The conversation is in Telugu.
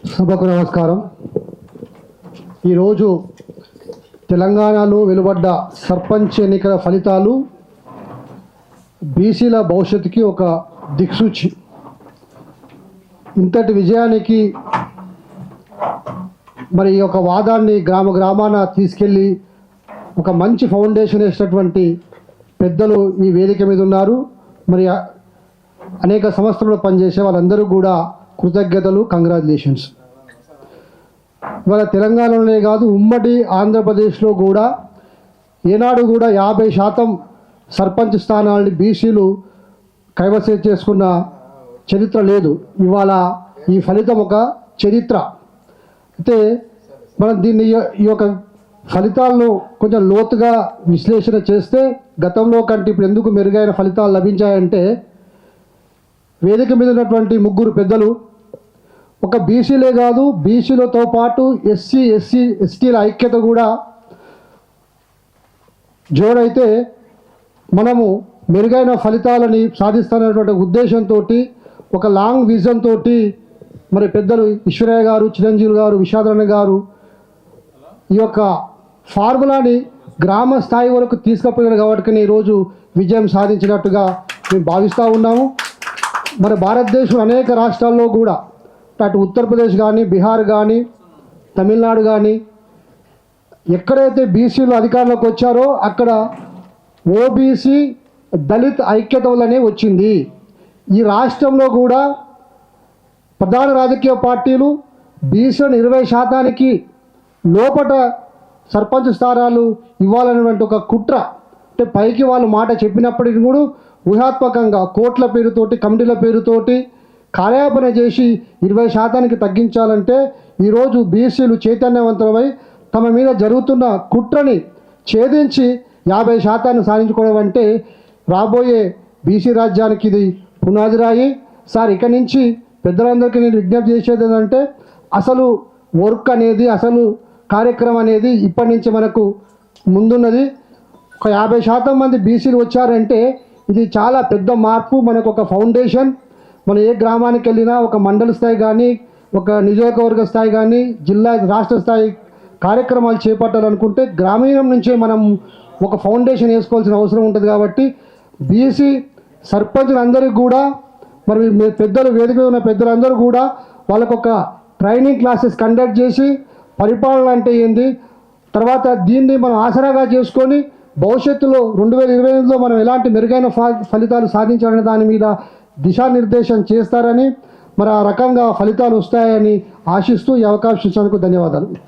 సభకు నమస్కారం. ఈరోజు తెలంగాణలో వెలువడ్డ సర్పంచ్ ఎన్నికల ఫలితాలు బీసీల భవిష్యత్తుకి ఒక దిక్సూచి. ఇంతటి విజయానికి మరి ఒక వాదాన్ని గ్రామాన తీసుకెళ్ళి ఒక మంచి ఫౌండేషన్ వేసినటువంటి పెద్దలు ఈ వేదిక మీద ఉన్నారు. మరి అనేక సంస్థల్లో పనిచేసే వాళ్ళందరూ కూడా కృతజ్ఞతలు, కంగ్రాచులేషన్స్. ఇవాళ తెలంగాణలోనే కాదు, ఉమ్మడి ఆంధ్రప్రదేశ్లో కూడా ఏనాడు కూడా 50% సర్పంచ్ స్థానాలని బీసీలు కైవసం చేసుకున్న చరిత్ర లేదు. ఇవాళ ఈ ఫలితం ఒక చరిత్ర. అయితే మనం దీన్ని ఈ యొక్క ఫలితాలను కొంచెం లోతుగా విశ్లేషణ చేస్తే గతంలో కంటే ఇప్పుడు ఎందుకు మెరుగైన ఫలితాలు లభించాయంటే, వేదిక మీద ఉన్నటువంటి ముగ్గురు పెద్దలు ఒక బీసీలే కాదు, బీసీలతో పాటు ఎస్సీ ఎస్టీల ఐక్యత కూడా జోడైతే మనము మెరుగైన ఫలితాలని సాధిస్తున్నటువంటి ఉద్దేశంతో ఒక లాంగ్ విజన్ తోటి మరి పెద్దలు ఈశ్వరయ్య గారు, చిరంజీవి గారు, విషాదరణ గారు ఈ యొక్క ఫార్ములాని గ్రామ స్థాయి వరకు తీసుకుపోయారు కాబట్టి ఈరోజు విజయం సాధించినట్టుగా మేము భావిస్తూ ఉన్నాము. మన భారతదేశం అనేక రాష్ట్రాల్లో కూడా అటు ఉత్తరప్రదేశ్ కానీ, బీహార్ కానీ, తమిళనాడు కానీ ఎక్కడైతే బీసీలు అధికారంలోకి వచ్చారో అక్కడ ఓబీసీ దళిత్ ఐక్యత వల్లనే వచ్చింది. ఈ రాష్ట్రంలో కూడా ప్రధాన రాజకీయ పార్టీలు బీసీలను 20% లోపట సర్పంచ్ స్థానాలు ఇవ్వాలనేటువంటి ఒక కుట్ర, అంటే పైకి వాళ్ళు మాట చెప్పినప్పటికీ కూడా ఊహాత్మకంగా కోట్ల పేరుతోటి, కమిటీల పేరుతోటి కార్యాపన చేసి 20% తగ్గించాలంటే ఈరోజు బీసీలు చైతన్యవంతమై తమ మీద జరుగుతున్న కుట్రని ఛేదించి 50% సాధించుకోవడం అంటే రాబోయే బీసీ రాజ్యానికి ఇది పునాది రాయి. సార్, ఇక నుంచి పెద్దలందరికీ నేను విజ్ఞప్తి చేసేది ఏంటంటే, అసలు వర్క్ అనేది, అసలు కార్యక్రమం అనేది ఇప్పటి నుంచి మనకు ముందున్నది. ఒక 50% మంది బీసీలు వచ్చారంటే ఇది చాలా పెద్ద మార్పు. మనకు ఒక ఫౌండేషన్. మనం ఏ గ్రామానికి వెళ్ళినా ఒక మండల స్థాయి కానీ, ఒక నియోజకవర్గ స్థాయి కానీ, జిల్లా రాష్ట్ర స్థాయి కార్యక్రమాలు చేపట్టాలనుకుంటే గ్రామీణం నుంచే మనం ఒక ఫౌండేషన్ వేసుకోవాల్సిన అవసరం ఉంటుంది. కాబట్టి బీసీ సర్పంచులందరికీ కూడా మరి పెద్దలు, వేదిక ఉన్న పెద్దలందరూ కూడా వాళ్ళకొక ట్రైనింగ్ క్లాసెస్ కండక్ట్ చేసి పరిపాలన అంటే ఏంది, తర్వాత దీన్ని మనం ఆసరాగా చేసుకొని భవిష్యత్తులో 2028లో మనం ఎలాంటి మెరుగైన ఫలితాలు సాధించాలనే దాని మీద దిశానిర్దేశం చేస్తారని, మరి ఆ రకంగా ఫలితాలు వస్తాయని ఆశిస్తూ ఈ అవకాశం ఇచ్చినందుకు ధన్యవాదాలు.